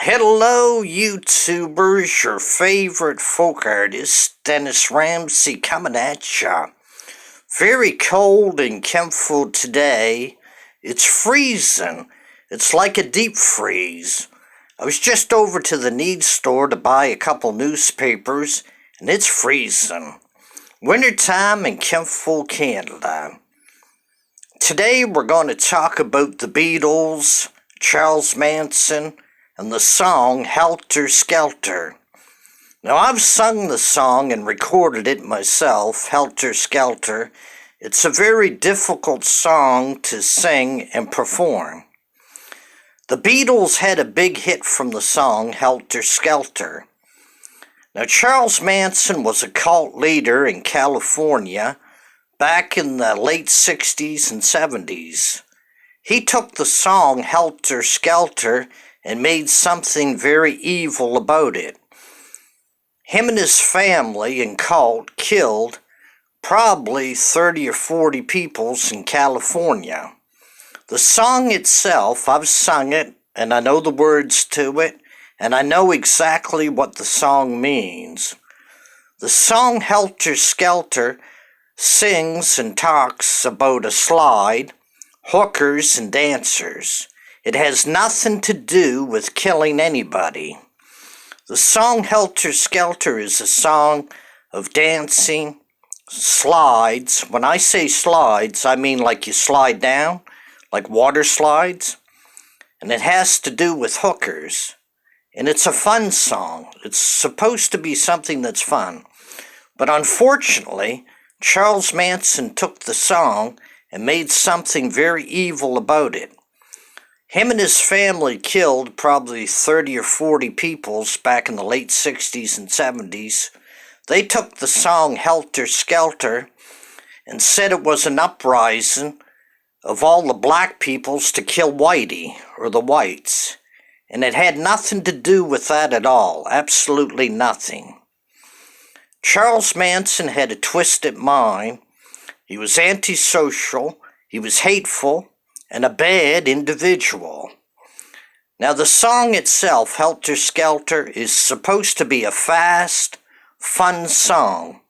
Hello, YouTubers, your favorite folk artist, Dennis Ramsay, coming at ya. Very cold in Kempful today. It's freezing. It's like a deep freeze. I was just over to the needs store to buy a couple newspapers, and it's freezing. Wintertime in Kempful, Canada. Today we're going to talk about the Beatles, Charles Manson, and the song Helter, Skelter. Now, I've sung the song and recorded it myself, Helter, Skelter. It's a very difficult song to sing and perform. The Beatles had a big hit from the song Helter, Skelter. Now, Charles Manson was a cult leader in California back in the late 60s and 70s. He took the song Helter, Skelter and made something very evil about it. Him and his family and cult killed probably 30 or 40 peoples in California. The song itself, I've sung it, and I know the words to it, and I know exactly what the song means. The song Helter Skelter sings and talks about a slide, hookers, and dancers. It has nothing to do with killing anybody. The song Helter Skelter is a song of dancing, slides. When I say slides, I mean like you slide down, like water slides. And it has to do with hookers. And it's a fun song. It's supposed to be something that's fun. But unfortunately, Charles Manson took the song and made something very evil about it. Him and his family killed probably 30 or 40 peoples back in the late 60s and 70s. They took the song Helter Skelter and said it was an uprising of all the black peoples to kill Whitey, or the whites. And it had nothing to do with that at all, absolutely nothing. Charles Manson had a twisted mind. He was antisocial, he was hateful, and a bad individual. Now, the song itself, Helter Skelter, is supposed to be a fast, fun song.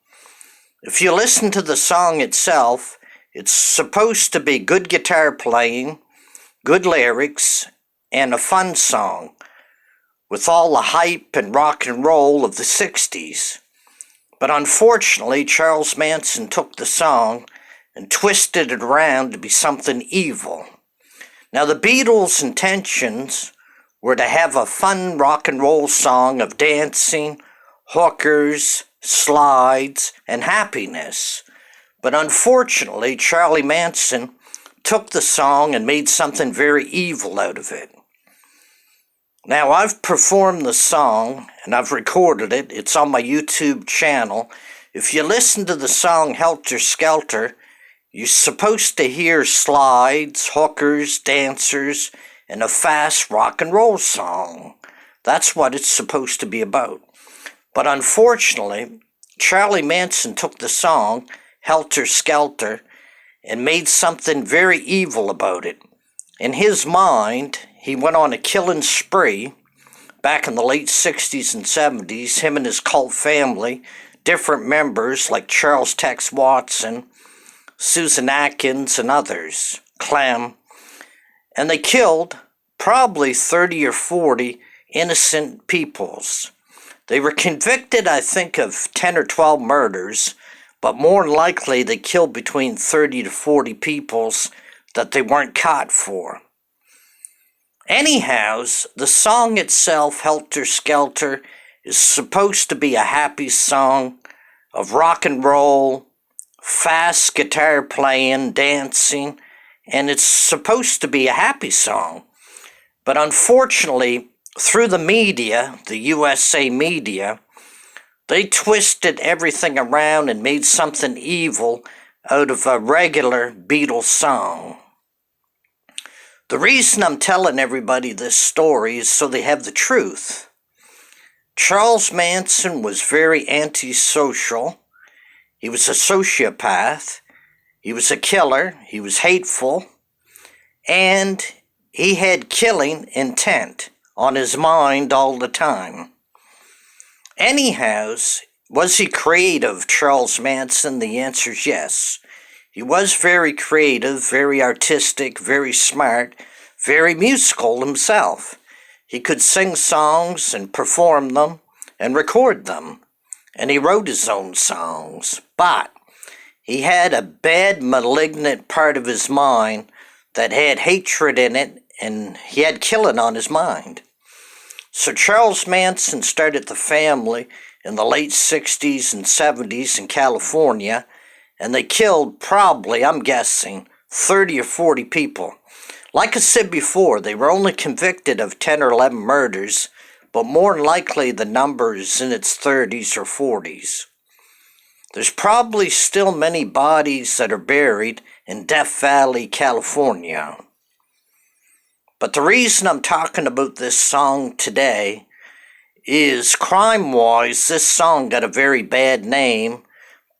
If you listen to the song itself, it's supposed to be good guitar playing, good lyrics, and a fun song, with all the hype and rock and roll of the 60s. But unfortunately, Charles Manson took the song and twisted it around to be something evil. Now, the Beatles' intentions were to have a fun rock and roll song of dancing, hookers, slides, and happiness. But unfortunately, Charlie Manson took the song and made something very evil out of it. Now, I've performed the song, and I've recorded it. It's on my YouTube channel. If you listen to the song Helter Skelter, you're supposed to hear slides, hookers, dancers, and a fast rock and roll song. That's what it's supposed to be about. But unfortunately, Charlie Manson took the song, Helter Skelter, and made something very evil about it. In his mind, he went on a killing spree back in the late 60s and 70s, him and his cult family, different members like Charles Tex Watson, Susan Atkins, and others, Clem, and they killed probably 30 or 40 innocent peoples. They were convicted, I think, of 10 or 12 murders, but more than likely they killed between 30 to 40 peoples that they weren't caught for. Anyhow, the song itself, Helter Skelter, is supposed to be a happy song of rock and roll, fast guitar playing, dancing, and it's supposed to be a happy song. But unfortunately, through the media, the USA media, they twisted everything around and made something evil out of a regular Beatles song. The reason I'm telling everybody this story is so they have the truth. Charles Manson was very antisocial. He was a sociopath. He was a killer. He was hateful. And he had killing intent on his mind all the time. Anyhow, was he creative, Charles Manson? The answer is yes. He was very creative, very artistic, very smart, very musical himself. He could sing songs and perform them and record them, and he wrote his own songs. But he had a bad, malignant part of his mind that had hatred in it, and he had killing on his mind. So Charles Manson started the family in the late 60s and 70s in California, and they killed probably, I'm guessing, 30 or 40 people. Like I said before, they were only convicted of 10 or 11 murders, but more than likely the number is in its 30s or 40s. There's probably still many bodies that are buried in Death Valley, California. But the reason I'm talking about this song today is crime-wise, this song got a very bad name,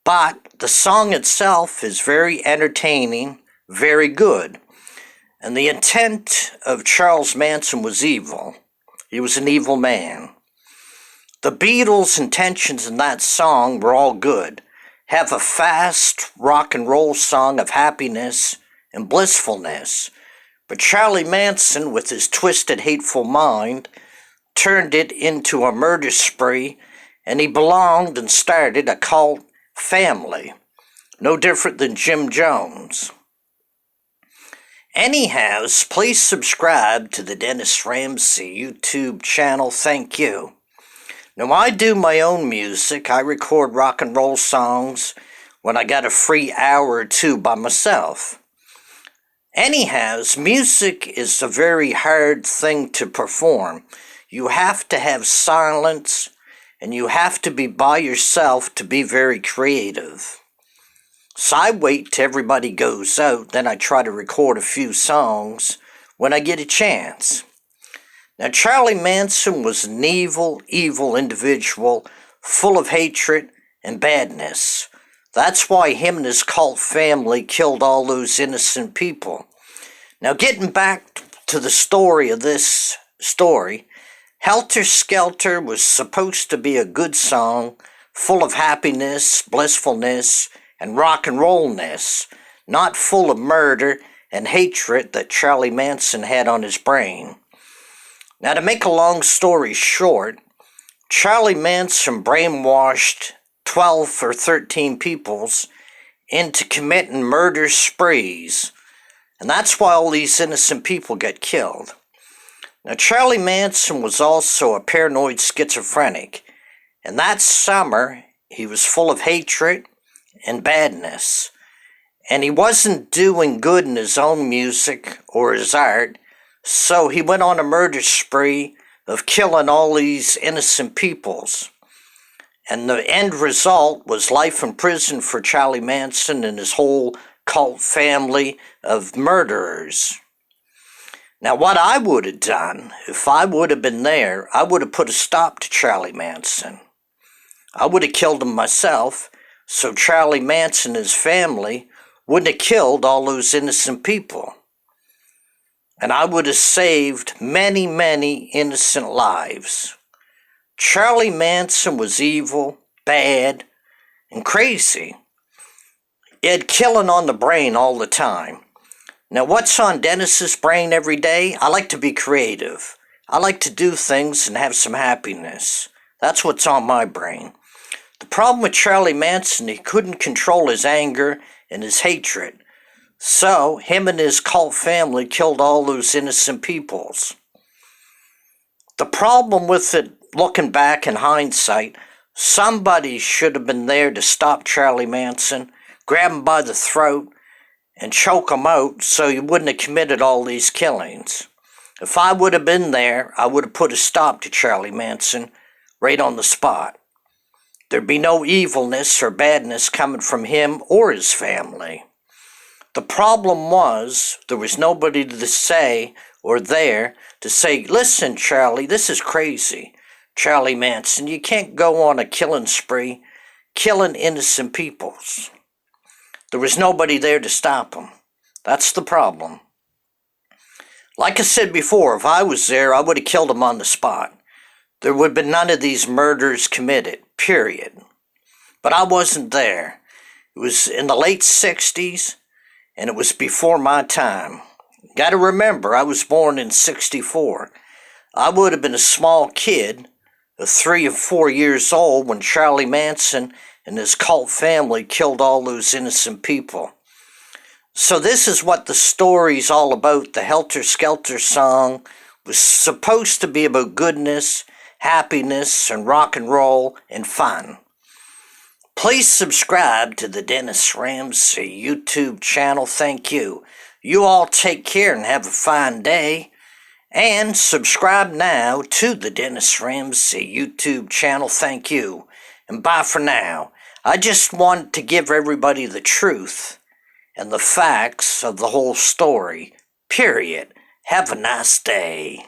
but the song itself is very entertaining, very good. And the intent of Charles Manson was evil. He was an evil man. The Beatles' intentions in that song were all good. Have a fast rock and roll song of happiness and blissfulness. But Charlie Manson, with his twisted, hateful mind, turned it into a murder spree, and he belonged and started a cult family. No different than Jim Jones. Anyhow, please subscribe to the Dennis Ramsay YouTube channel. Thank you. Now, I do my own music. I record rock and roll songs when I got a free hour or two by myself. Anyhow, music is a very hard thing to perform. You have to have silence, and you have to be by yourself to be very creative. So I wait till everybody goes out, then I try to record a few songs when I get a chance. Now, Charlie Manson was an evil, evil individual, full of hatred and badness. That's why him and his cult family killed all those innocent people. Now, getting back to the story of this story, Helter Skelter was supposed to be a good song, full of happiness, blissfulness, and rock and rollness, not full of murder and hatred that Charlie Manson had on his brain. Now, to make a long story short, Charlie Manson brainwashed 12 or 13 peoples into committing murder sprees, and that's why all these innocent people get killed. Now, Charlie Manson was also a paranoid schizophrenic, and that summer he was full of hatred and badness, and he wasn't doing good in his own music or his art, so he went on a murder spree of killing all these innocent peoples. And the end result was life in prison for Charlie Manson and his whole cult family of murderers. Now, what I would have done, if I would have been there, I would have put a stop to Charlie Manson. I would have killed him myself, so Charlie Manson and his family wouldn't have killed all those innocent people. And I would have saved many, many innocent lives. Charlie Manson was evil, bad, and crazy. He had killing on the brain all the time. Now, what's on Dennis's brain every day? I like to be creative. I like to do things and have some happiness. That's what's on my brain. The problem with Charlie Manson, he couldn't control his anger and his hatred. So, him and his cult family killed all those innocent peoples. The problem with it, looking back in hindsight, somebody should have been there to stop Charlie Manson, grab him by the throat, and choke him out so he wouldn't have committed all these killings. If I would have been there, I would have put a stop to Charlie Manson right on the spot. There'd be no evilness or badness coming from him or his family. The problem was, there was nobody to say or there to say, listen, Charlie, this is crazy. Charlie Manson, you can't go on a killing spree, killing innocent peoples. There was nobody there to stop him. That's the problem. Like I said before, if I was there, I would have killed him on the spot. There would have been none of these murders committed, period. But I wasn't there. It was in the late 60s, and it was before my time. Gotta remember, I was born in 64. I would have been a small kid, 3 or 4 years old, when Charlie Manson and his cult family killed all those innocent people. So this is what the story's all about. The Helter Skelter song was supposed to be about goodness, happiness, and rock and roll and fun. Please subscribe to the Dennis Ramsay YouTube channel. Thank you. You all take care and have a fine day. And subscribe now to the Dennis Ramsay YouTube channel. Thank you. And bye for now. I just want to give everybody the truth and the facts of the whole story. Period. Have a nice day.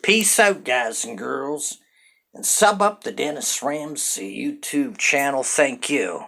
Peace out, guys and girls. And sub up the Dennis Ramsay YouTube channel. Thank you.